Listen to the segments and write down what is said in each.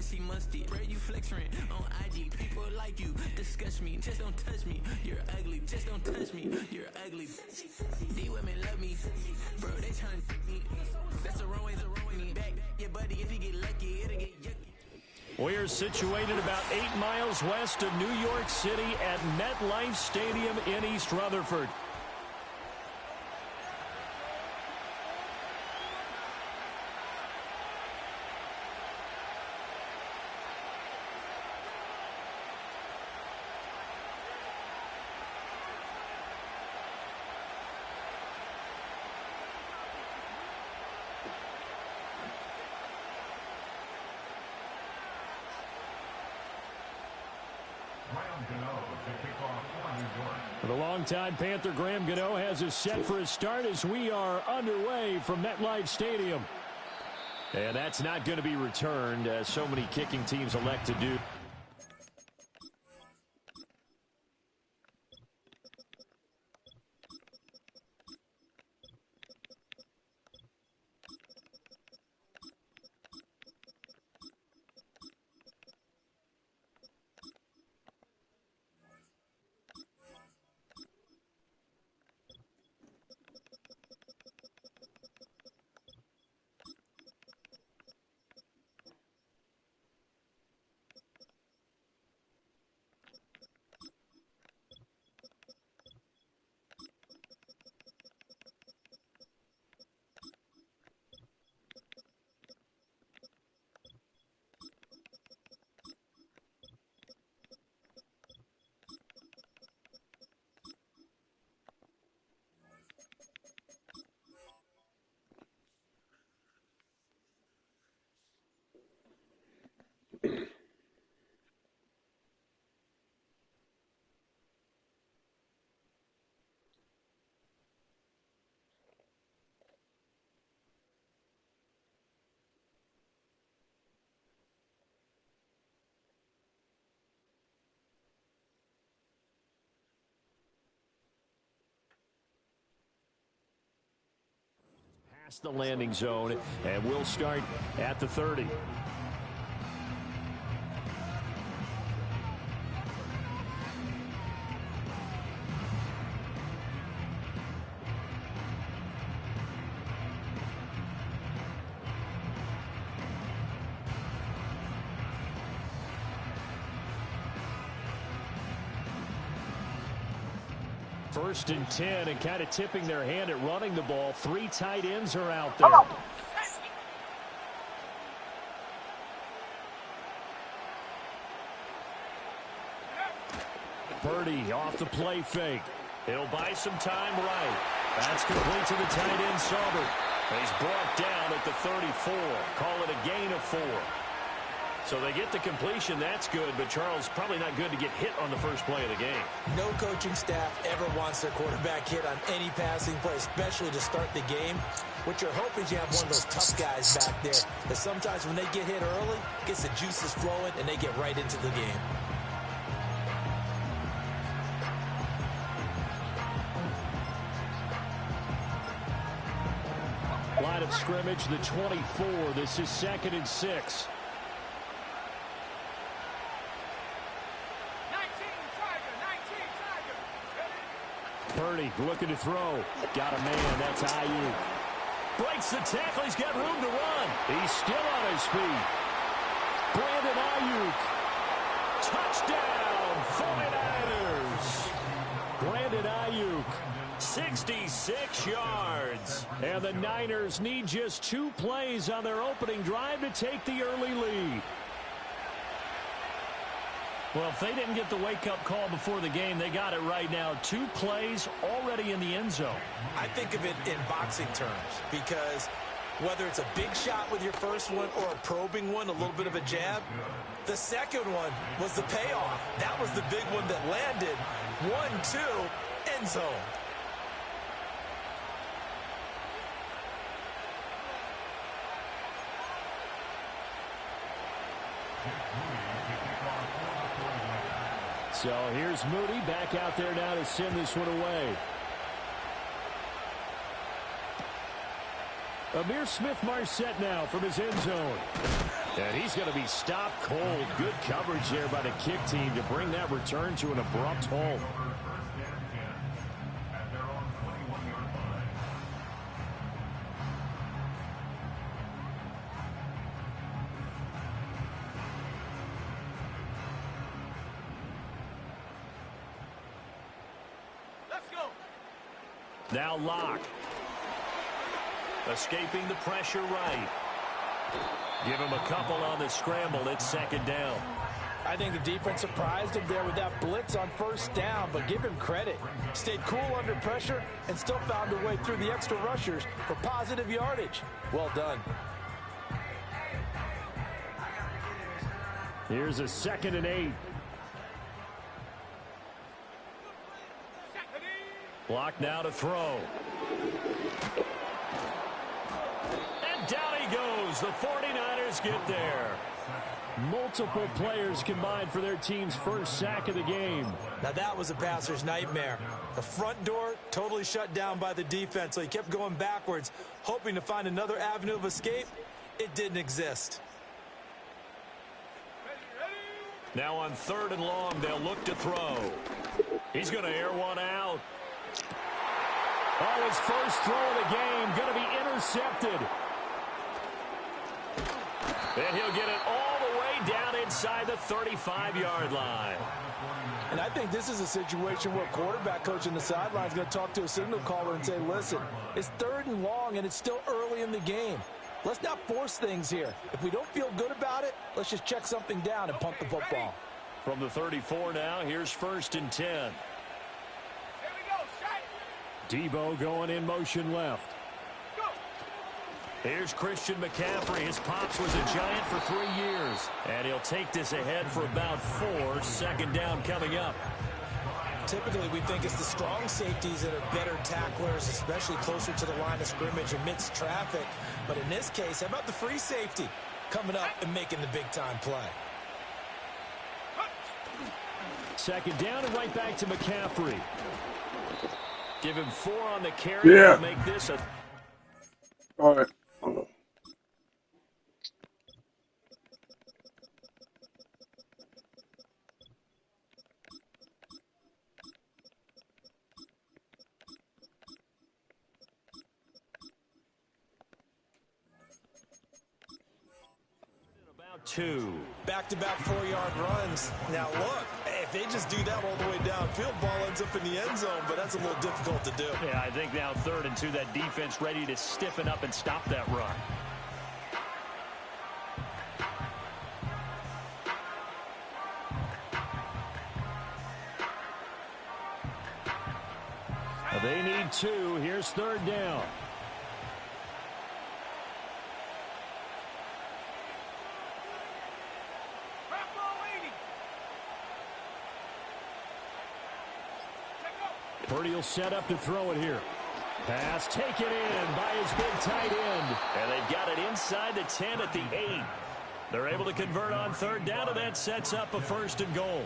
musty, musty. Bro, you flex rent on IG. People like you, discuss me. Just don't touch me. You're ugly. Just don't touch me. You're ugly. These women love me. Bro, they trying to me. That's the wrong way, back. Yeah, buddy, if you get lucky, it'll get yucky. We're situated about 8 miles west of New York City at MetLife Stadium in East Rutherford. The longtime Panther Graham Gano has us set for a start as we are underway from MetLife Stadium. And that's not going to be returned, as so many kicking teams elect to do. Past the landing zone, and we'll start at the 30. First and 10, and kind of tipping their hand at running the ball. 3 tight ends are out there. Purdy off the play fake. He'll buy some time right. That's complete to the tight end, Sauber. He's brought down at the 34. Call it a gain of 4. So they get the completion, that's good, but Charles, probably not good to get hit on the first play of the game. No coaching staff ever wants their quarterback hit on any passing play, especially to start the game. What you're hoping is you have one of those tough guys back there, that sometimes when they get hit early, gets the juices flowing, and they get right into the game. Line of scrimmage, the 24. This is 2nd and 6. Purdy looking to throw. Got a man. That's Ayuk. Breaks the tackle. He's got room to run. He's still on his feet. Brandon Ayuk. Touchdown, 49ers. Brandon Ayuk, 66 yards. And the Niners need just 2 plays on their opening drive to take the early lead. Well, if they didn't get the wake-up call before the game, they got it right now. 2 plays already in the end zone. I think of it in boxing terms, because whether it's a big shot with your first one or a probing one, a little bit of a jab, the second one was the payoff. That was the big one that landed. 1-2, end zone. So here's Moody back out there now to send this one away. Amir Smith-Marset now from his end zone. And he's going to be stopped cold. Good coverage there by the kick team to bring that return to an abrupt halt. Now Locke. Escaping the pressure right. Give him a couple on the scramble. It's second down. I think the defense surprised him there with that blitz on first down, but give him credit. Stayed cool under pressure and still found a way through the extra rushers for positive yardage. Well done. Here's a 2nd and 8. Block now to throw. And down he goes. The 49ers get there. Multiple players combined for their team's first sack of the game. Now that was a passer's nightmare. The front door totally shut down by the defense, so he kept going backwards, hoping to find another avenue of escape. It didn't exist. Now on 3rd and long, they'll look to throw. He's going to air one out. Oh, his first throw of the game going to be intercepted. And he'll get it all the way down inside the 35-yard line. And I think this is a situation where a quarterback coach on the sideline is going to talk to a signal caller and say, listen, it's 3rd and long and it's still early in the game. Let's not force things here. If we don't feel good about it, let's just check something down and punt the football. From the 34 now, here's 1st and 10. Debo going in motion left. Here's Christian McCaffrey. His pops was a Giant for 3 years. And he'll take this ahead for about 4. 2nd down coming up. Typically, we think it's the strong safeties that are better tacklers, especially closer to the line of scrimmage amidst traffic. But in this case, how about the free safety coming up and making the big-time play? 2nd down and right back to McCaffrey. Give him 4 on the carry to make this a... All right. About 2. Back-to-back 4-yard runs. Now, look, if they just do that all the way downfield, ball ends up in the end zone, but that's a little difficult to do. Yeah, I think now 3rd and 2, that defense ready to stiffen up and stop that run. They need 2. Here's 3rd down. Purdy will set up to throw it here. Pass taken in by his big tight end. And they've got it inside the 10 at the 8. They're able to convert on 3rd down, and that sets up a 1st and goal.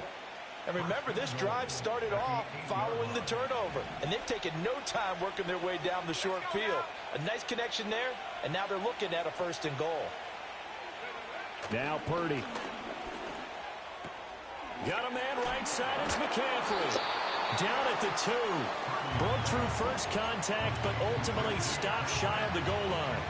And remember, this drive started off following the turnover. And they've taken no time working their way down the short field. A nice connection there, and now they're looking at a 1st and goal. Now Purdy. Got a man right side. It's McCaffrey. Down at the 2. Broke through first contact, but ultimately stopped shy of the goal line.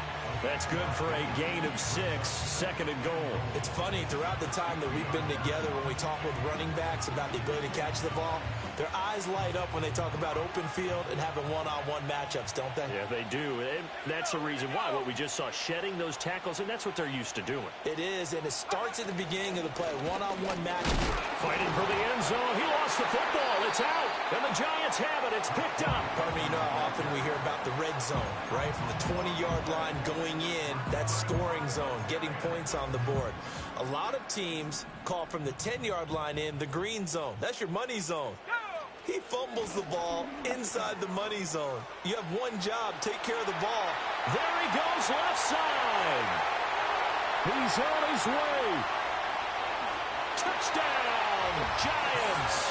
That's good for a gain of 6, 2nd and goal. It's funny, throughout the time that we've been together, when we talk with running backs about the ability to catch the ball, their eyes light up when they talk about open field and having one-on-one matchups, don't they? Yeah, they do. And that's the reason why. What we just saw, shedding those tackles, and that's what they're used to doing. It is, and it starts at the beginning of the play. One-on-one match. Fighting for the end zone. He lost the football. It's out. And the Giants have it. It's picked up. Pardon me, you know how often we hear about the red zone, right? From the 20-yard line going in, that's scoring zone, getting points on the board. A lot of teams call from the 10-yard line in the green zone. That's your money zone. He fumbles the ball inside the money zone. You have one job, take care of the ball. There he goes, left side. He's on his way. Touchdown, Giants.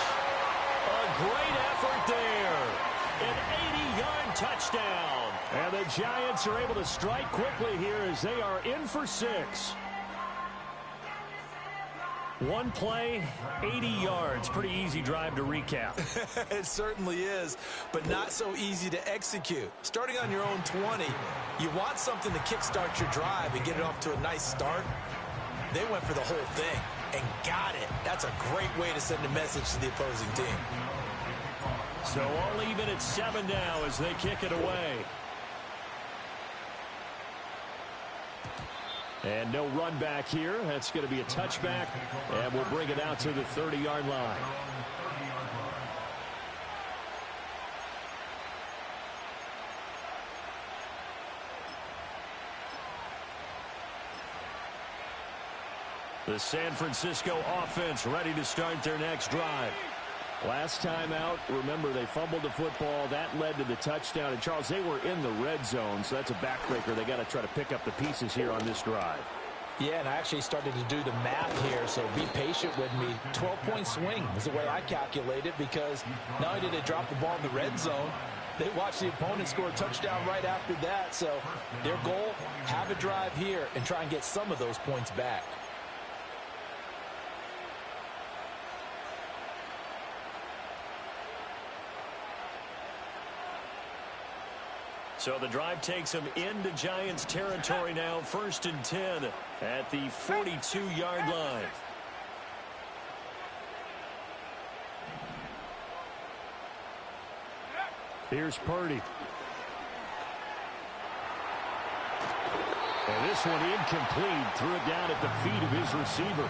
A great effort there. An 80-yard touchdown. And the Giants are able to strike quickly here as they are in for 6. One play, 80 yards. Pretty easy drive to recap. It certainly is, but not so easy to execute. Starting on your own 20, you want something to kickstart your drive and get it off to a nice start. They went for the whole thing and got it. That's a great way to send a message to the opposing team. So all even at 7 now as they kick it away. And no run back here. That's going to be a touchback, and we'll bring it out to the 30-yard line. The San Francisco offense ready to start their next drive. Last time out, remember, they fumbled the football. That led to the touchdown. And, Charles, they were in the red zone, so that's a backbreaker. They got to try to pick up the pieces here on this drive. Yeah, and I actually started to do the math here, so be patient with me. 12-point swing is the way I calculate it, because not only did they drop the ball in the red zone, they watched the opponent score a touchdown right after that. So their goal, have a drive here and try and get some of those points back. So the drive takes them into Giants territory now. 1st and 10 at the 42-yard line. Here's Purdy. And this one incomplete. Threw it down at the feet of his receiver.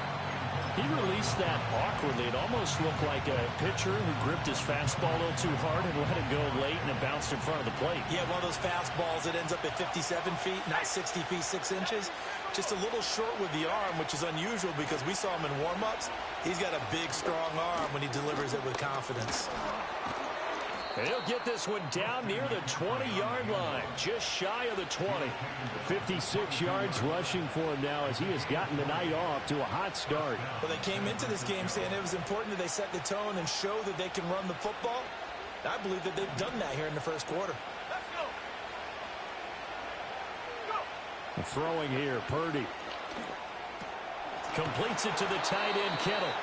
He released that awkwardly. It almost looked like a pitcher who gripped his fastball a little too hard and let it go late, and it bounced in front of the plate. Yeah, one of those fastballs that ends up at 57 feet, not 60 feet, 6 inches. Just a little short with the arm, which is unusual because we saw him in warm-ups. He's got a big, strong arm when he delivers it with confidence. And he'll get this one down near the 20-yard line, just shy of the 20. 56 yards rushing for him now as he has gotten the night off to a hot start. Well, they came into this game saying it was important that they set the tone and show that they can run the football. I believe that they've done that here in the first quarter. Throwing here, Purdy. Completes it to the tight end, Kittle.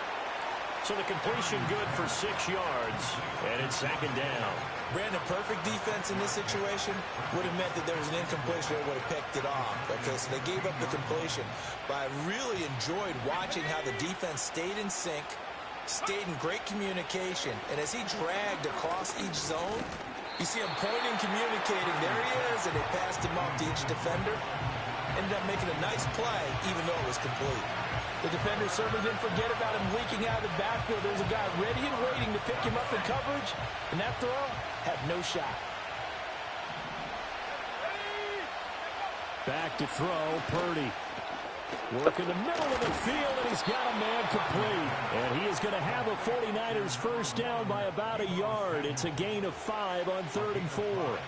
So the completion good for 6 yards, and it's 2nd down. Brandon, perfect defense in this situation would have meant that there was an incompletion that would have picked it off. Okay, so they gave up the completion. But I really enjoyed watching how the defense stayed in sync, stayed in great communication, and as he dragged across each zone, you see him pointing, communicating. There he is, and they passed him off to each defender. Ended up making a nice play, even though it was complete. The defender certainly didn't forget about him leaking out of the backfield. There was a guy ready and waiting to pick him up in coverage, and that throw had no shot. Back to throw, Purdy. Work in the middle of the field, and he's got a man complete. And he is going to have a 49ers first down by about a yard. It's a gain of 5 on 3rd and 4.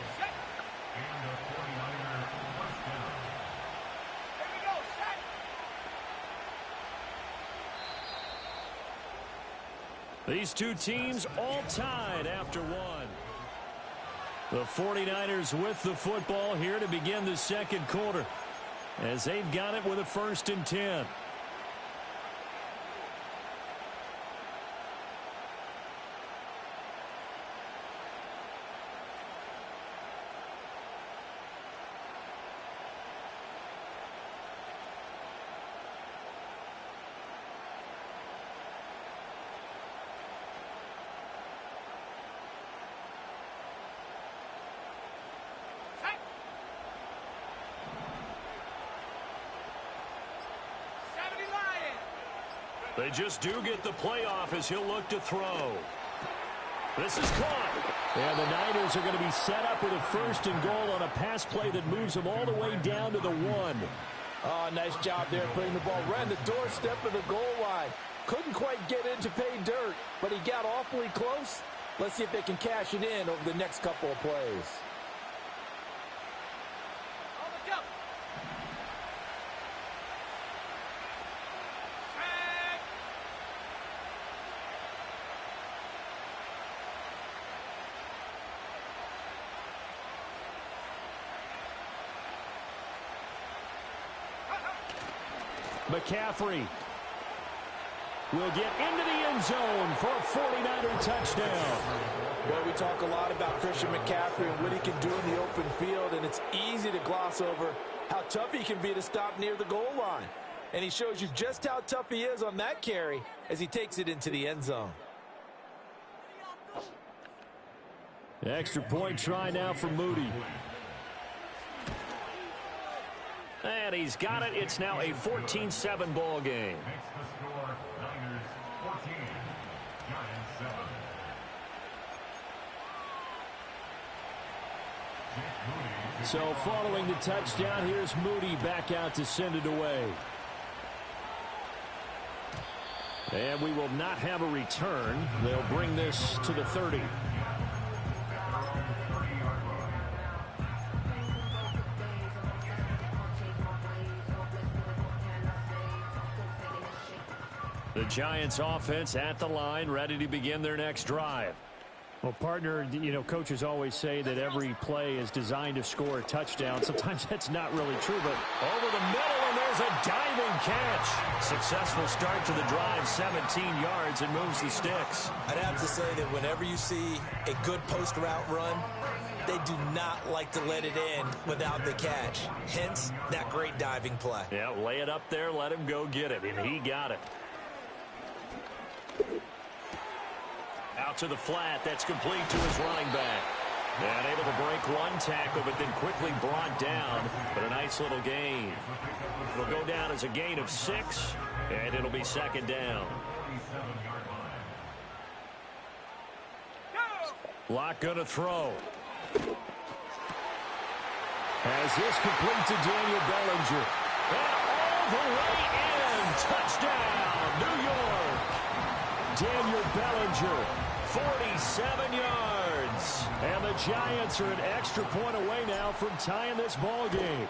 These two teams all tied after one. The 49ers with the football here to begin the second quarter as they've got it with a 1st and 10. They just do get the playoff as he'll look to throw. This is caught. And the Niners are going to be set up with a 1st and goal on a pass play that moves them all the way down to the 1. Oh, nice job there putting the ball right on the doorstep of the goal line. Couldn't quite get in to pay dirt, but he got awfully close. Let's see if they can cash it in over the next couple of plays. McCaffrey will get into the end zone for a 49er touchdown. Well, we talk a lot about Christian McCaffrey and what he can do in the open field, and it's easy to gloss over how tough he can be to stop near the goal line. And he shows you just how tough he is on that carry as he takes it into the end zone. Extra point try now for Moody. And he's got it. It's now a 14-7 ball game. So following the touchdown, here's Moody back out to send it away. And we will not have a return. They'll bring this to the 30. The Giants offense at the line, ready to begin their next drive. Well, partner, you know, coaches always say that every play is designed to score a touchdown. Sometimes that's not really true, but over the middle, and there's a diving catch. Successful start to the drive, 17 yards, and moves the sticks. I'd have to say that whenever you see a good post route run, they do not like to let it in without the catch. Hence, that great diving play. Yeah, lay it up there, let him go get it, and he got it. Out to the flat. That's complete to his running back. And able to break one tackle, but then quickly brought down. But a nice little gain. It'll go down as a gain of 6, and it'll be second down. Lock gonna throw. As this complete to Daniel Bellinger. And all the way in. Touchdown, New York. Daniel Bellinger, 47 yards. And the Giants are an extra point away now from tying this ball game.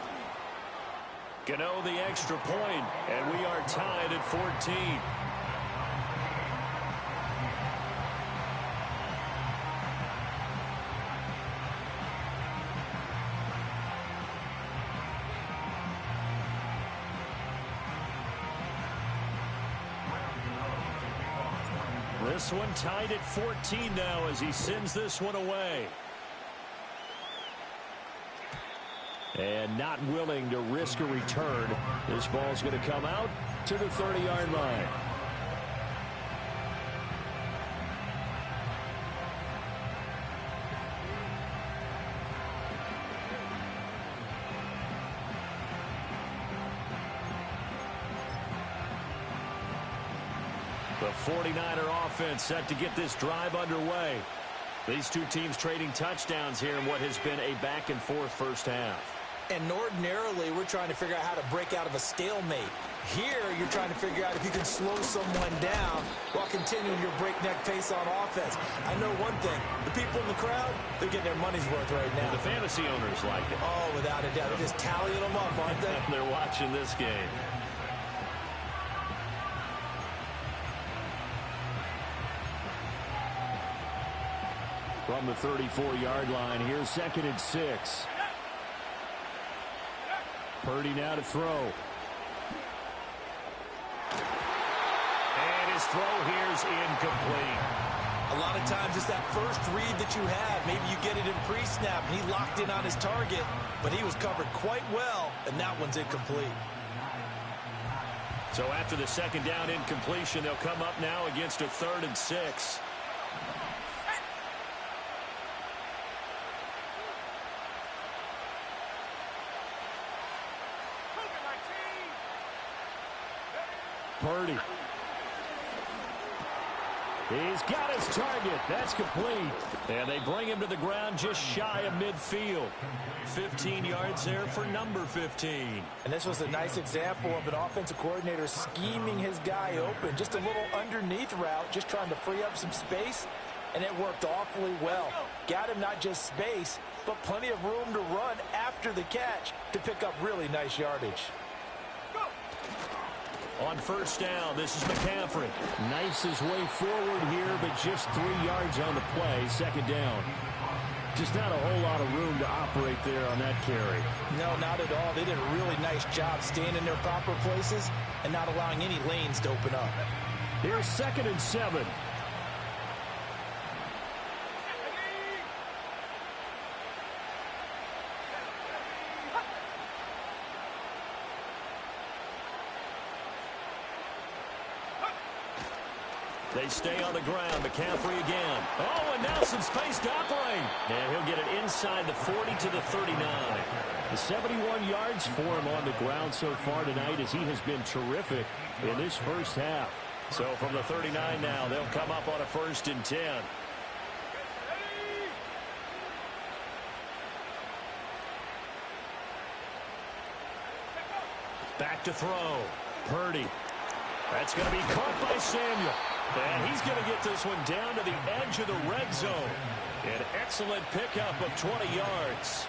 Gano the extra point, and we are tied at 14. This one tied at 14 now as he sends this one away. And not willing to risk a return. This ball's going to come out to the 30-yard line. The 49er offense set to get this drive underway. These two teams trading touchdowns here in what has been a back-and-forth first half. And ordinarily, we're trying to figure out how to break out of a stalemate. Here, you're trying to figure out if you can slow someone down while continuing your breakneck pace on offense. I know one thing. The people in the crowd, they're getting their money's worth right now. And the fantasy owners like it. Oh, without a doubt. They're just tallying them up, aren't they? They're watching this game. From the 34-yard line, here's 2nd and 6. Purdy now to throw. And his throw here's incomplete. A lot of times it's that first read that you have. Maybe you get it in pre-snap, and he locked in on his target, but he was covered quite well, and that one's incomplete. So after the second down incompletion, they'll come up now against a 3rd and 6. Purdy. He's got his target. That's complete. And they bring him to the ground just shy of midfield. 15 yards there for number 15. And this was a nice example of an offensive coordinator scheming his guy open. Just a little underneath route, just trying to free up some space. And it worked awfully well. Got him not just space, but plenty of room to run after the catch to pick up really nice yardage. On first down, this is McCaffrey. Knifes his way forward here, but just 3 yards on the play. Second down. Just not a whole lot of room to operate there on that carry. No, not at all. They did a really nice job staying in their proper places and not allowing any lanes to open up. Here's 2nd and 7. They stay on the ground. McCaffrey again. Oh, and now some space to operate. And he'll get it inside the 40 to the 39. The 71 yards for him on the ground so far tonight as he has been terrific in this first half. So from the 39 now, they'll come up on a 1st and 10. Back to throw. Purdy. That's going to be caught by Samuel. And he's going to get this one down to the edge of the red zone. An excellent pickup of 20 yards.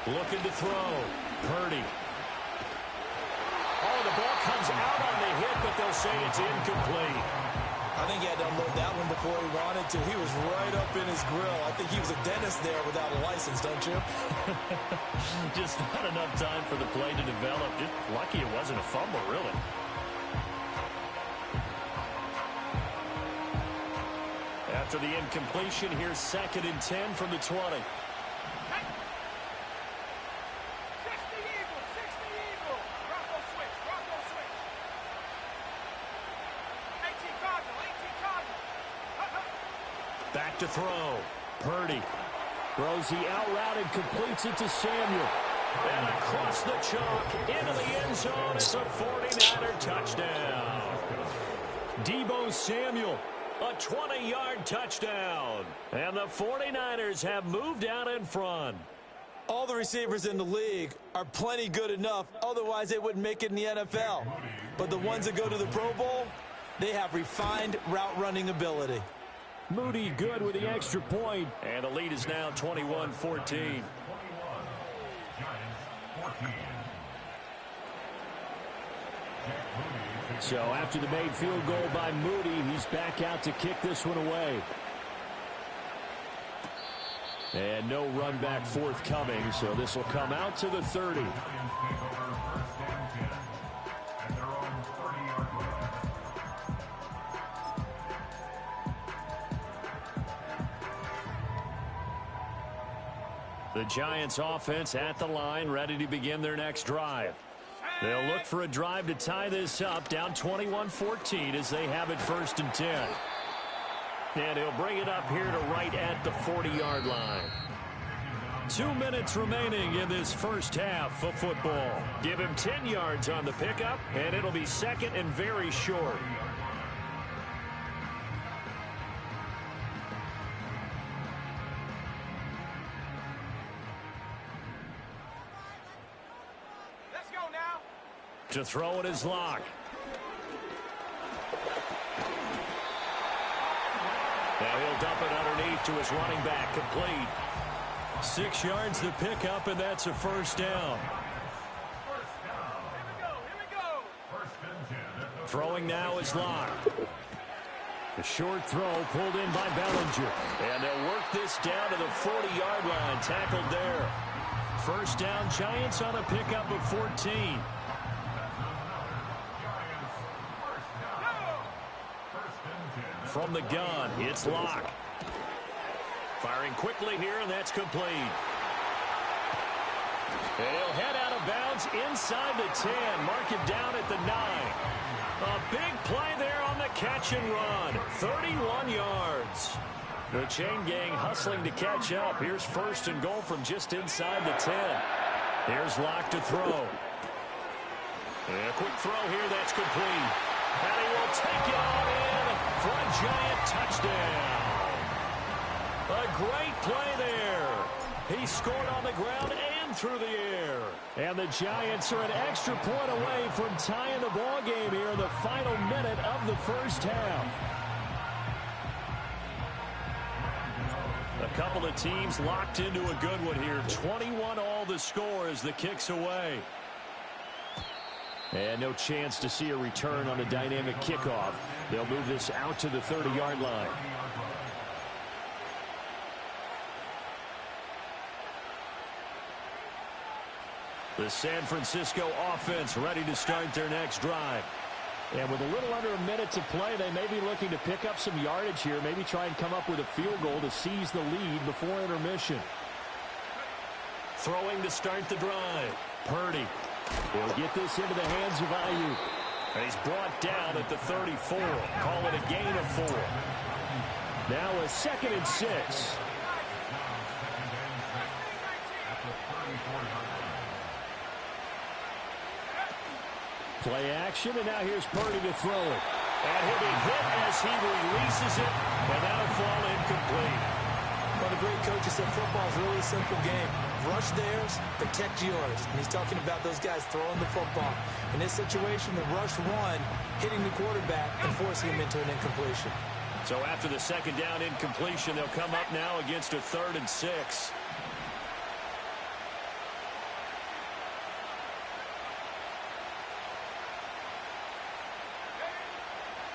Looking to throw. Purdy. Oh, the ball comes out on the hit, but they'll say it's incomplete. I think he had to unload that one before he wanted to. He was right up in his grill. I think he was a dentist there without a license, don't you? Just not enough time for the play to develop. Just lucky it wasn't a fumble, really. After the incompletion, here's 2nd and 10 from the 20. Back to throw. Purdy throws the out route and completes it to Samuel. And across the chalk into the end zone. It's a 49er touchdown. Deebo Samuel, a 20-yard touchdown. And the 49ers have moved out in front. All the receivers in the league are plenty good enough. Otherwise, they wouldn't make it in the NFL. But the ones that go to the Pro Bowl, they have refined route running ability. Moody good with the extra point. And the lead is now 21-14. So after the made field goal by Moody, he's back out to kick this one away. And no run back forthcoming, so this will come out to the 30. The Giants offense at the line, ready to begin their next drive. They'll look for a drive to tie this up, down 21-14 as they have it 1st and 10. And he'll bring it up here to right at the 40-yard line. 2 minutes remaining in this first half of football. Give him 10 yards on the pickup, and it'll be 2nd and very short. To throw it is Locke. Now he'll dump it underneath to his running back, complete. 6 yards the pickup, and that's a 1st down. Throwing now is Locke. The short throw pulled in by Bellinger. And they'll work this down to the 40-yard line, tackled there. 1st down, Giants on a pickup of 14. From the gun, it's Locke. Firing quickly here, and that's complete. And he'll head out of bounds inside the 10. Mark it down at the 9. A big play there on the catch and run. 31 yards. The chain gang hustling to catch up. Here's 1st and goal from just inside the 10. Here's Locke to throw. And a quick throw here, that's complete. And he will take it on in for a Giant touchdown. A great play there. He scored on the ground and through the air. And the Giants are an extra point away from tying the ball game here in the final minute of the first half. A couple of teams locked into a good one here. 21 all the score as the kick's away. And no chance to see a return on the dynamic kickoff. They'll move this out to the 30-yard line. The San Francisco offense ready to start their next drive. And with a little under a minute to play, they may be looking to pick up some yardage here, maybe try and come up with a field goal to seize the lead before intermission. Throwing to start the drive. Purdy will get this into the hands of Ayuk. And he's brought down at the 34. Call it a gain of 4. Now a 2nd and 6. Play action, and now here's Purdy to throw it. And he'll be hit as he releases it, and that'll fall incomplete. Well, the great coaches said football is really a simple game. Rush theirs, protect yours. And he's talking about those guys throwing the football. In this situation, the rush one, hitting the quarterback and forcing him into an incompletion. So after the 2nd down incompletion, they'll come up now against a 3rd and 6.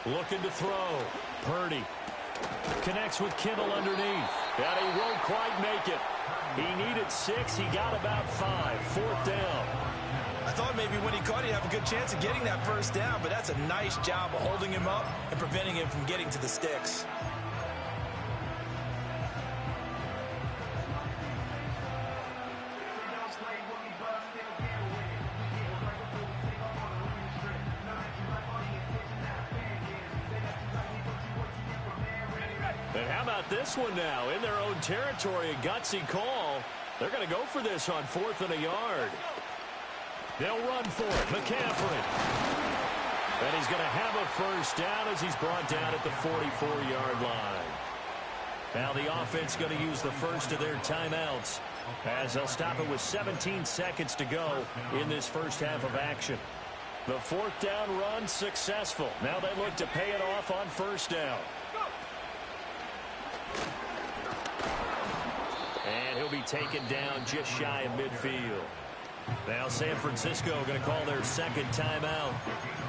Looking to throw. Purdy connects with Kittle underneath. And he won't quite make it. He needed 6. He got about 5. 4th down. I thought maybe when he caught it, he'd have a good chance of getting that first down, but that's a nice job of holding him up and preventing him from getting to the sticks. And how about this one now? In their own territory, a gutsy call. They're going to go for this on 4th and a yard. They'll run for it. McCaffrey. And he's going to have a first down as he's brought down at the 44-yard line. Now the offense going to use the first of their timeouts as they'll stop it with 17 seconds to go in this first half of action. The 4th down run successful. Now they look to pay it off on 1st down. And he'll be taken down just shy of midfield. Now San Francisco going to call their 2nd timeout.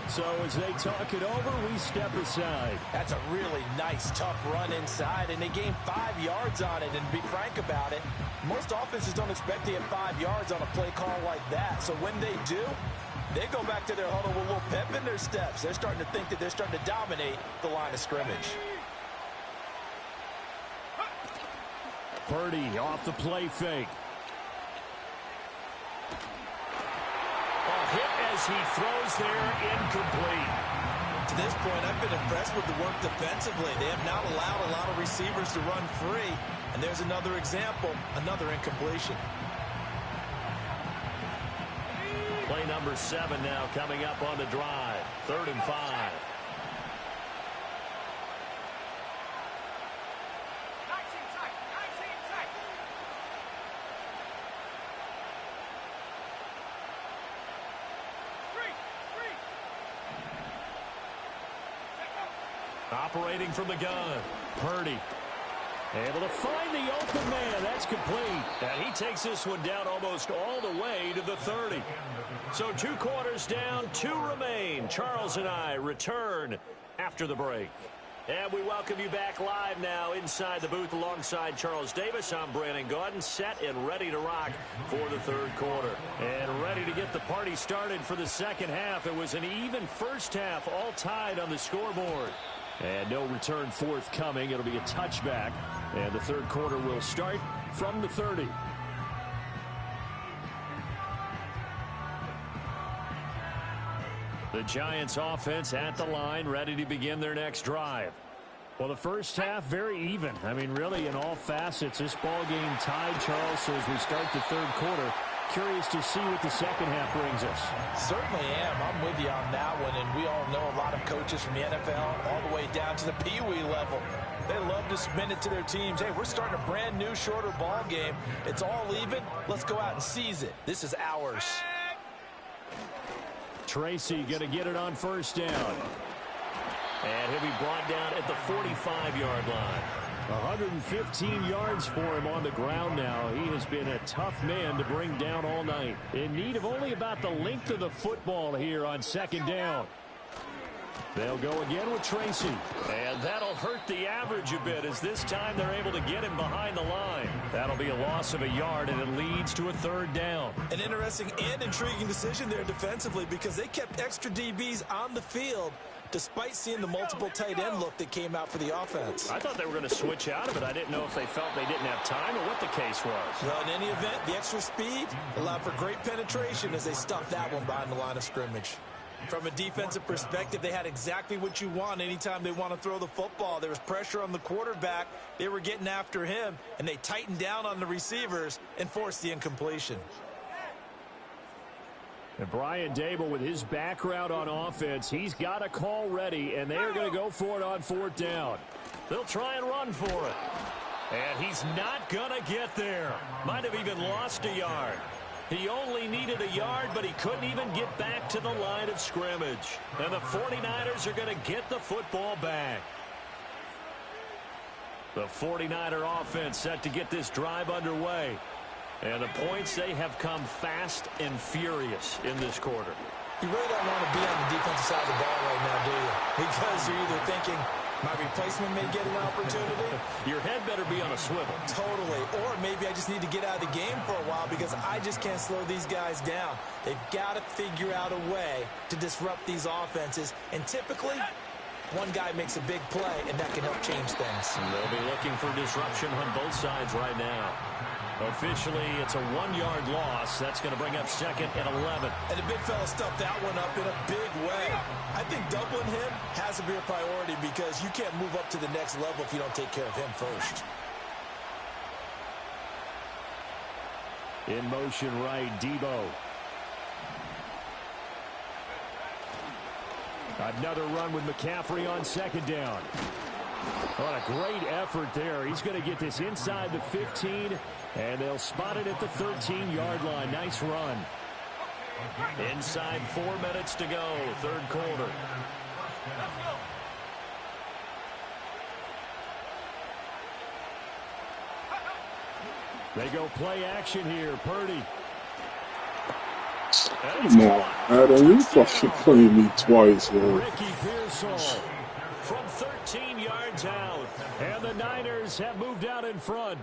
So as they talk it over, we step aside. That's a really nice, tough run inside, and they gained 5 yards on it. And to be frank about it, most offenses don't expect to get 5 yards on a play call like that. So when they do, they go back to their huddle with a little pep in their steps. They're starting to think that they're starting to dominate the line of scrimmage. Purdy off the play fake. Hit as he throws there, incomplete. To this point, I've been impressed with the work defensively. They have not allowed a lot of receivers to run free. And there's another example, another incompletion. Play number 7 now coming up on the drive. 3rd and 5. Operating from the gun. Purdy able to find the open man. That's complete. And he takes this one down almost all the way to the 30. So 2 quarters down, 2 remain. Charles and I return after the break. And we welcome you back live now inside the booth alongside Charles Davis. I'm Brandon Gaudin, set and ready to rock for the 3rd quarter. And ready to get the party started for the 2nd half. It was an even first half, all tied on the scoreboard. And no return forthcoming. It'll be a touchback. And the 3rd quarter will start from the 30. The Giants offense at the line, ready to begin their next drive. Well, the first half, very even. I mean, really, in all facets, this ball game tied, Charles. So as we start the 3rd quarter, curious to see what the 2nd half brings us. Certainly am. I'm with you on that one. And we all know a lot of coaches from the NFL all the way down to the Pee-wee level. They love to spin it to their teams. Hey, we're starting a brand new, shorter ball game. It's all even. Let's go out and seize it. This is ours. Tracy going to get it on 1st down. And he'll be brought down at the 45-yard line. 115 yards for him on the ground now. He has been a tough man to bring down all night. In need of only about the length of the football here on second down. They'll go again with Tracy. And that'll hurt the average a bit as this time they're able to get him behind the line. That'll be a loss of a yard, and it leads to a third down. An interesting and intriguing decision there defensively because they kept extra DBs on the field despite seeing the multiple tight end look that came out for the offense. I thought they were going to switch out of it. I didn't know if they felt they didn't have time or what the case was. Well, in any event, the extra speed allowed for great penetration as they stuffed that one behind the line of scrimmage. From a defensive perspective, they had exactly what you want anytime they want to throw the football. There was pressure on the quarterback. They were getting after him, and they tightened down on the receivers and forced the incompletion. And Brian Dable, with his background on offense, he's got a call ready, and they're going to go for it on fourth down. They'll try and run for it. And he's not going to get there. Might have even lost a yard. He only needed a yard, but he couldn't even get back to the line of scrimmage. And the 49ers are going to get the football back. The 49er offense set to get this drive underway. And the points, they have come fast and furious in this quarter. You really don't want to be on the defensive side of the ball right now, do you? Because you're either thinking, my replacement may get an opportunity. Your head better be on a swivel. Totally. Or maybe I just need to get out of the game for a while because I just can't slow these guys down. They've got to figure out a way to disrupt these offenses. And typically, one guy makes a big play, and that can help change things. And they'll be looking for disruption on both sides right now. Officially, it's a 1-yard loss. That's going to bring up second and 11. And the big fella stuffed that one up in a big way. I think doubling him has to be a priority because you can't move up to the next level if you don't take care of him first. In motion right, Debo. Another run with McCaffrey on second down. What a great effort there. He's going to get this inside the 15, and they'll spot it at the 13-yard line. Nice run. Inside 4 minutes to go, third quarter. They go play action here. Purdy. Come on, Adam, you fucking playing me twice, man. Ricky Pearsall from 13 yards out. And the Niners have moved out in front.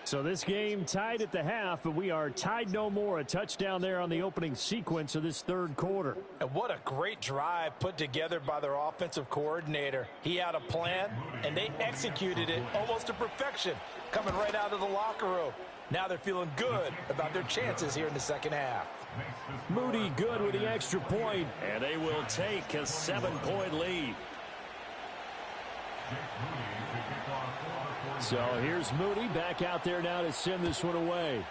So this game tied at the half, but we are tied no more. A touchdown there on the opening sequence of this third quarter. And what a great drive put together by their offensive coordinator. He had a plan, and they executed it almost to perfection, coming right out of the locker room. Now they're feeling good about their chances here in the second half. Moody good with the extra point, and they will take a 7-point lead. So here's Moody back out there now to send this one away.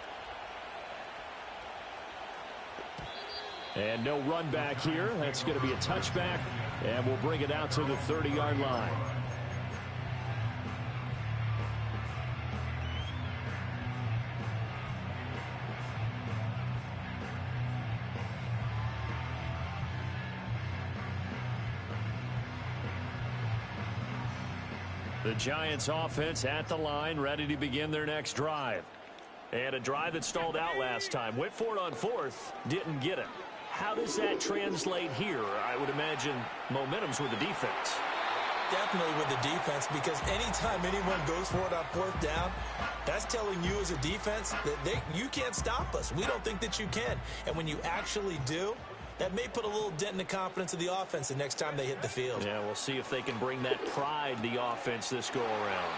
And no run back here. That's going to be a touchback, and we'll bring it out to the 30-yard line. The Giants offense at the line, ready to begin their next drive. And a drive that stalled out last time. Went for it on fourth, didn't get it. How does that translate here? I would imagine momentum's with the defense. Definitely with the defense, because anytime anyone goes for it on fourth down, that's telling you as a defense that you can't stop us. We don't think that you can. And when you actually do, that may put a little dent in the confidence of the offense the next time they hit the field. Yeah, we'll see if they can bring that pride, the offense, this go-around.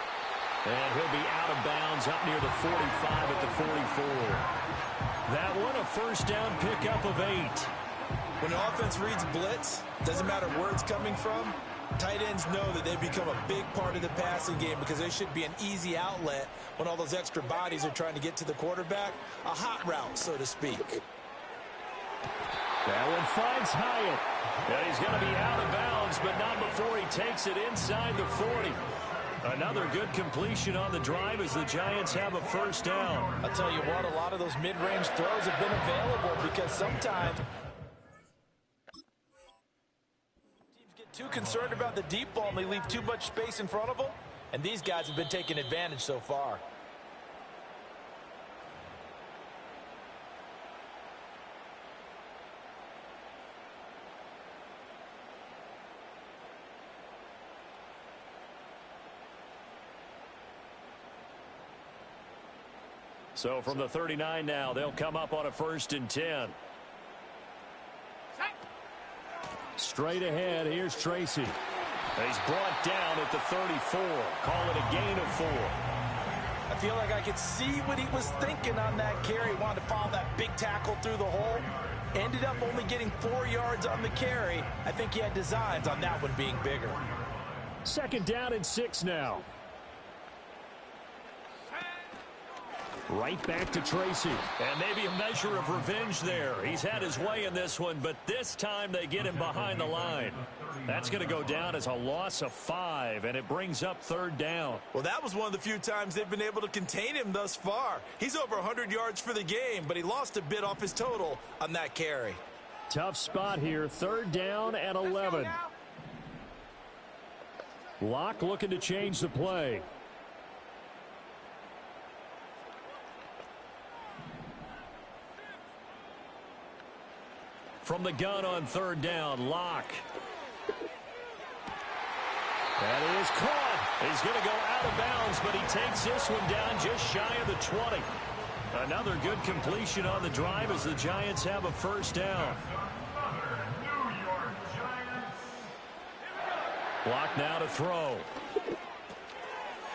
And he'll be out of bounds up near the 45 at the 44. That one, a first down pickup of 8. When the offense reads blitz, doesn't matter where it's coming from, tight ends know that they become a big part of the passing game because they should be an easy outlet when all those extra bodies are trying to get to the quarterback. A hot route, so to speak. That one finds Hyatt. And he's going to be out of bounds, but not before he takes it inside the 40. Another good completion on the drive as the Giants have a first down. I'll tell you what, a lot of those mid-range throws have been available because sometimes teams get Too concerned about the deep ball, and they leave too much space in front of them. And these guys have been taking advantage so far. So from the 39 now, they'll come up on a 1st and 10. Straight ahead, here's Tracy. He's brought down at the 34. Call it a gain of 4. I feel like I could see what he was thinking on that carry. He wanted to follow that big tackle through the hole. Ended up only getting 4 yards on the carry. I think he had designs on that one being bigger. 2nd down and 6 now. Right back to Tracy. And maybe a measure of revenge there. He's had his way in this one, but this time they get him behind the line. That's going to go down as a loss of 5, and it brings up 3rd down. Well, that was one of the few times they've been able to contain him thus far. He's over 100 yards for the game, but he lost a bit off his total on that carry. Tough spot here. 3rd down and 11. Locke looking to change the play. From the gun on 3rd down, Locke. That is caught. He's going to go out of bounds, but he takes this one down just shy of the 20. Another good completion on the drive as the Giants have a 1st down. Locke now to throw.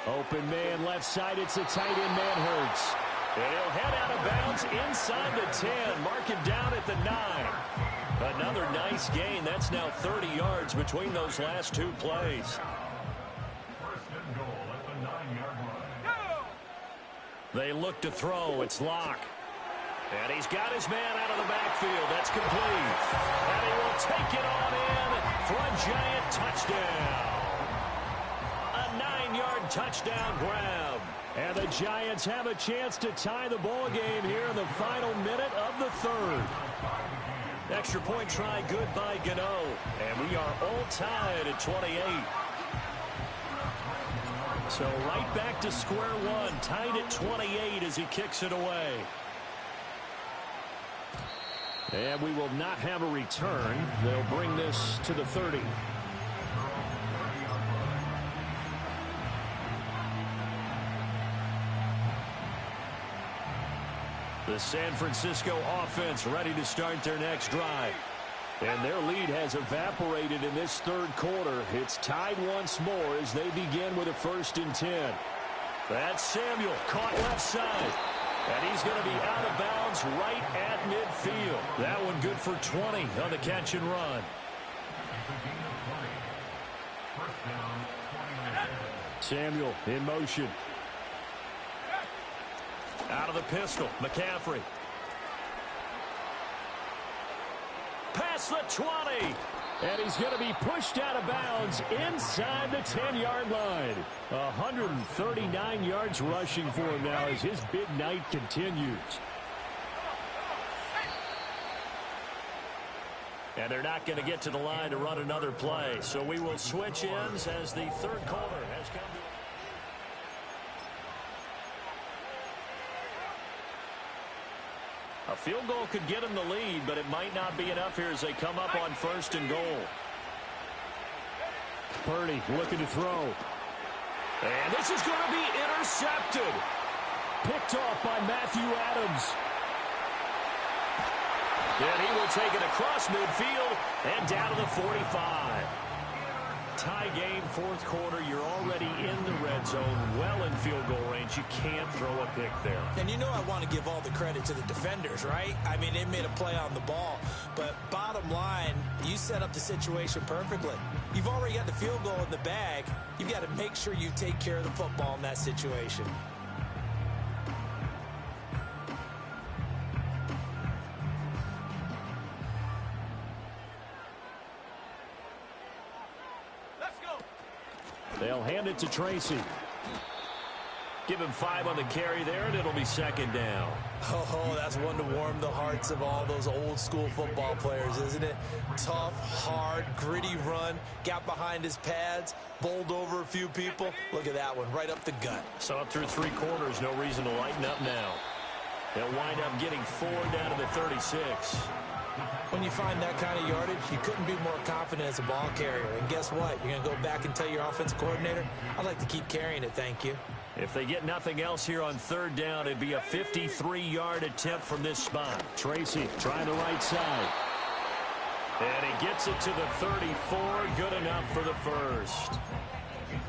Open man left side. It's a tight end man Hurts. And he'll head out of bounds inside the 10. Mark him down at the 9. Another nice gain. That's now 30 yards between those last 2 plays. They look to throw. It's Locke. And he's got his man out of the backfield. That's complete. And he will take it on in for a Giant touchdown. A 9-yard touchdown grab. And the Giants have a chance to tie the ball game here in the final minute of the 3rd. Extra point try good by Gano. And we are all tied at 28. So right back to square one. Tied at 28 as he kicks it away. And we will not have a return. They'll bring this to the 30. The San Francisco offense ready to start their next drive. And their lead has evaporated in this 3rd quarter. It's tied once more as they begin with a 1st and 10. That's Samuel caught left side. And he's going to be out of bounds right at midfield. That one good for 20 on the catch and run. Samuel in motion. Out of the pistol, McCaffrey. Past the 20. And he's going to be pushed out of bounds inside the 10-yard line. 139 yards rushing for him now as his big night continues. And they're not going to get to the line to run another play. So we will switch ends as the 3rd quarter has come to. A field goal could get them the lead, but it might not be enough here as they come up on 1st and goal. Purdy looking to throw. And this is going to be intercepted. Picked off by Matthew Adams. And he will take it across midfield and down to the 45. Tie game, 4th quarter. You're already in the red zone, well in field goal range. You can't throw a pick there. And you know I want to give all the credit to the defenders, right? I mean, they made a play on the ball. But bottom line, you set up the situation perfectly. You've already got the field goal in the bag. You've got to make sure you take care of the football in that situation. They'll hand it to Tracy. Give him 5 on the carry there, and it'll be second down. Oh, that's one to warm the hearts of all those old-school football players, isn't it? Tough, hard, gritty run, got behind his pads, bowled over a few people. Look at that one, right up the gut. So up through 3 quarters, no reason to lighten up now. They'll wind up getting 4 down to the 36. When you find that kind of yardage, you couldn't be more confident as a ball carrier. And guess what? You're going to go back and tell your offensive coordinator, I'd like to keep carrying it, thank you. If they get nothing else here on 3rd down, it'd be a 53-yard attempt from this spot. Tracy trying the right side. And he gets it to the 34. Good enough for the first.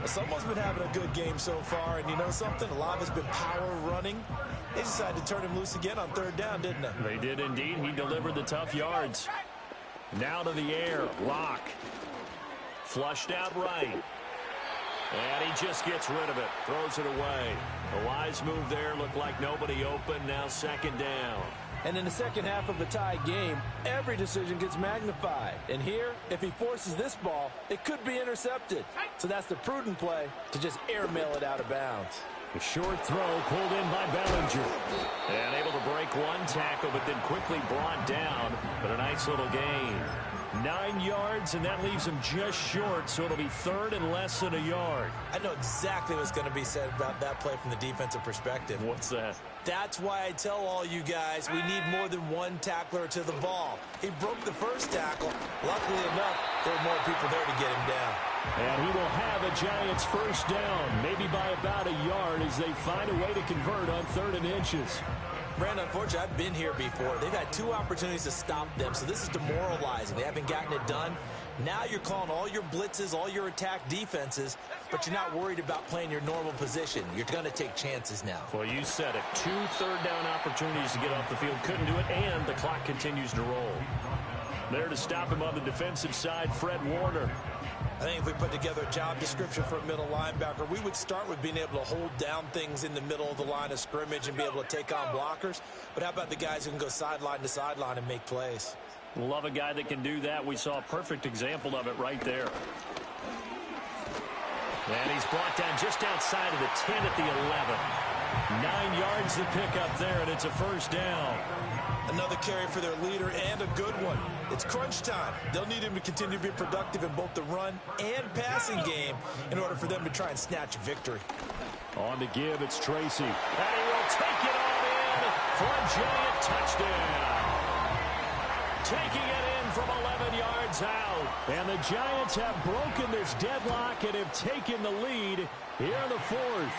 Someone's been having a good game so far, and you know something? A lot of it's been power running. They decided to turn him loose again on 3rd down, didn't they? They did indeed. He delivered the tough yards. Now to the air. Lock. Flushed out right. And he just gets rid of it. Throws it away. The wise move there. Looked like nobody open. Now 2nd down. And in the second half of a tie game, every decision gets magnified. And here, if he forces this ball, it could be intercepted. So that's the prudent play to just airmail it out of bounds. A short throw pulled in by Bellinger. And able to break one tackle, but then quickly brought down. But a nice little gain. 9 yards, and that leaves him just short, so it'll be 3rd and less than a yard. I know exactly what's going to be said about that play from the defensive perspective. What's that? That's why I tell all you guys we need more than one tackler to the ball. He broke the first tackle. Luckily enough, there were more people there to get him down. And he will have a Giants first down, maybe by about a yard as they find a way to convert on 3rd and inches. Brandon, unfortunately, I've been here before. They've had 2 opportunities to stop them, so this is demoralizing. They haven't gotten it done. Now you're calling all your blitzes, all your attack defenses, but you're not worried about playing your normal position. You're going to take chances now. Well, you said it. 2 third-down opportunities to get off the field. Couldn't do it, and the clock continues to roll. There to stop him on the defensive side, Fred Warner. I think if we put together a job description for a middle linebacker, we would start with being able to hold down things in the middle of the line of scrimmage and be able to take on blockers. But how about the guys who can go sideline to sideline and make plays? Love a guy that can do that. We saw a perfect example of it right there. And he's brought down just outside of the 10 at the 11. 9 yards to pick up there, and it's a first down. Another carry for their leader, and a good one. It's crunch time. They'll need him to continue to be productive in both the run and passing game in order for them to try and snatch a victory. On the give, it's Tracy. And he will take it on in for a Giant touchdown. Taking it in from 11 yards out. And the Giants have broken this deadlock and have taken the lead here in the 4th.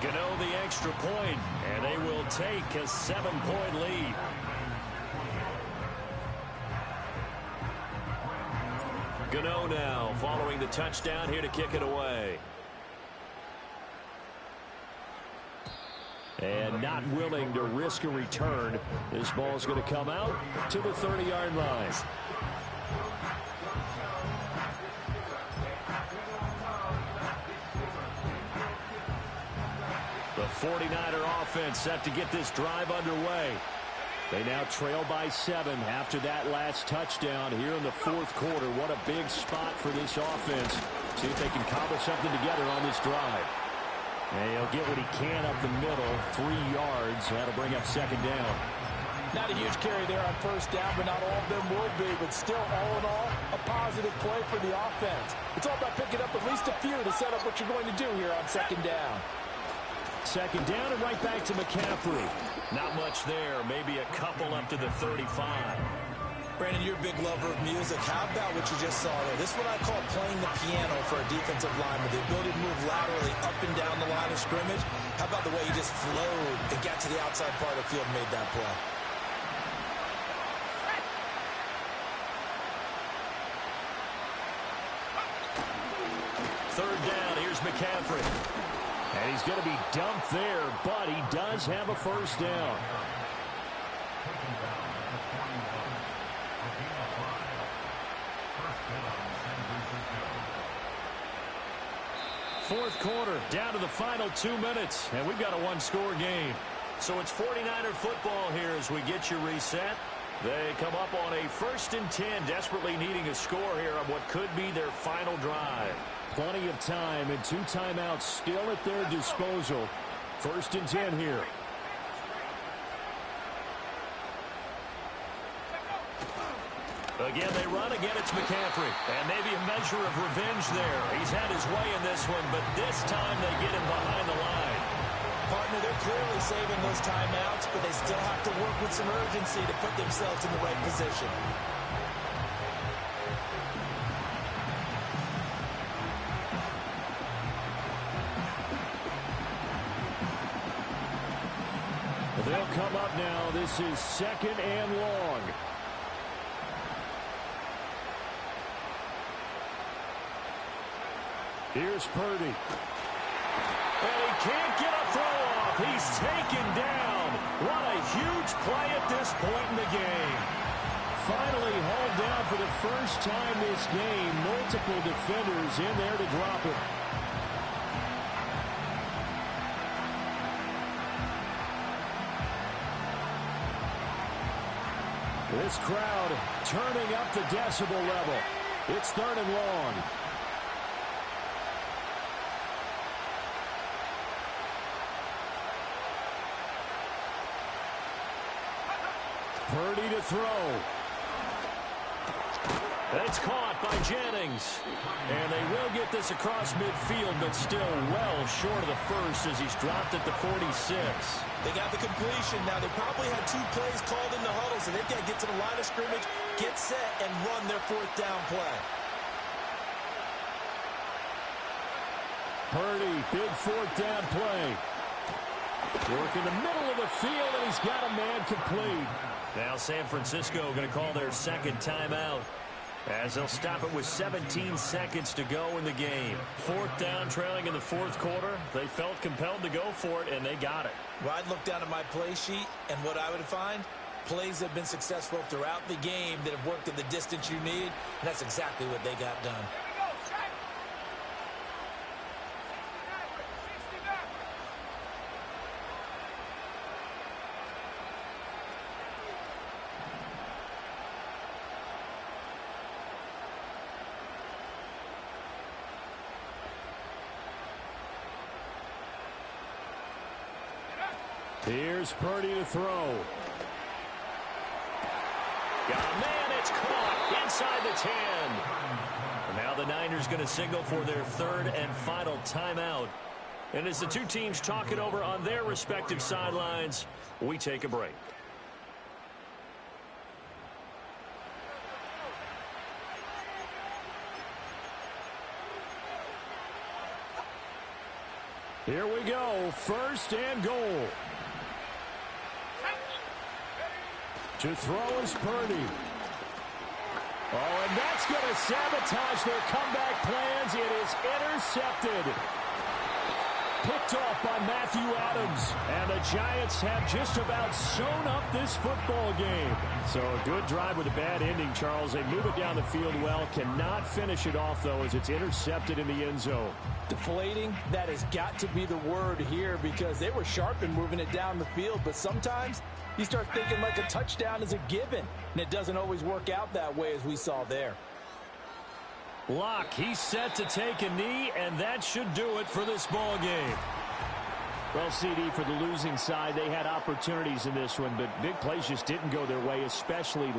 Gano the extra point, and they will take a 7-point lead. Gano now following the touchdown here to kick it away. And not willing to risk a return. This ball's going to come out to the 30-yard line. The 49er offense set to get this drive underway. They now trail by 7 after that last touchdown here in the 4th quarter. What a big spot for this offense. See if they can cobble something together on this drive. And he'll get what he can up the middle, 3 yards. That'll bring up 2nd down. Not a huge carry there on 1st down, but not all of them will be. But still, all in all, a positive play for the offense. It's all about picking up at least a few to set up what you're going to do here on 2nd down. 2nd down and right back to McCaffrey. Not much there. Maybe a couple up to the 35. Brandon, you're a big lover of music. How about what you just saw there? This is what I call playing the piano for a defensive lineman. The ability to move laterally up and down the line of scrimmage. How about the way he just flowed and got to the outside part of the field and made that play? Third down, here's McCaffrey. And he's going to be dumped there, but he does have a first down. Fourth quarter, down to the final 2 minutes, and we've got a one-score game. So it's 49er football here as we get you reset. They come up on a 1st and 10, desperately needing a score here on what could be their final drive. Plenty of time and 2 timeouts still at their disposal. 1st and 10 here. Again, they run. Again, it's McCaffrey. And maybe a measure of revenge there. He's had his way in this one, but this time they get him behind the line. Partner, they're clearly saving those timeouts, but they still have to work with some urgency to put themselves in the right position. They'll come up now. This is 2nd and long. Here's Purdy. And he can't get a throw off. He's taken down. What a huge play at this point in the game. Finally hauled down for the first time this game. Multiple defenders in there to drop it. This crowd turning up the decibel level. It's 3rd and long. Purdy to throw. It's caught by Jennings. And they will get this across midfield, but still well short of the first as he's dropped at the 46. They got the completion. Now, they probably had 2 plays called in the huddle, so they've got to get to the line of scrimmage, get set, and run their 4th down play. Purdy, big 4th down play. Work in the middle of the field, and he's got a man complete. Now San Francisco going to call their 2nd timeout, as they'll stop it with 17 seconds to go in the game. 4th down, trailing in the 4th quarter. They felt compelled to go for it, and they got it. Well, I'd look down at my play sheet, and what I would find, plays that have been successful throughout the game that have worked at the distance you need, and that's exactly what they got done. Here's Purdy to throw. Got a man, it's caught inside the 10. And now the Niners going to signal for their 3rd and final timeout. And as the 2 teams talk it over on their respective sidelines, we take a break. Here we go. 1st and goal. To throw is Purdy. Oh, and that's going to sabotage their comeback plans. It is intercepted. Picked off by Matthew Adams. And the Giants have just about sewn up this football game. So a good drive with a bad ending, Charles. They move it down the field well. Cannot finish it off, though, as it's intercepted in the end zone. Deflating, that has got to be the word here, because they were sharp in moving it down the field, but sometimes you start thinking like a touchdown is a given, and it doesn't always work out that way as we saw there. Locke, he's set to take a knee, and that should do it for this ball game. Well, CD, for the losing side, they had opportunities in this one, but big plays just didn't go their way, especially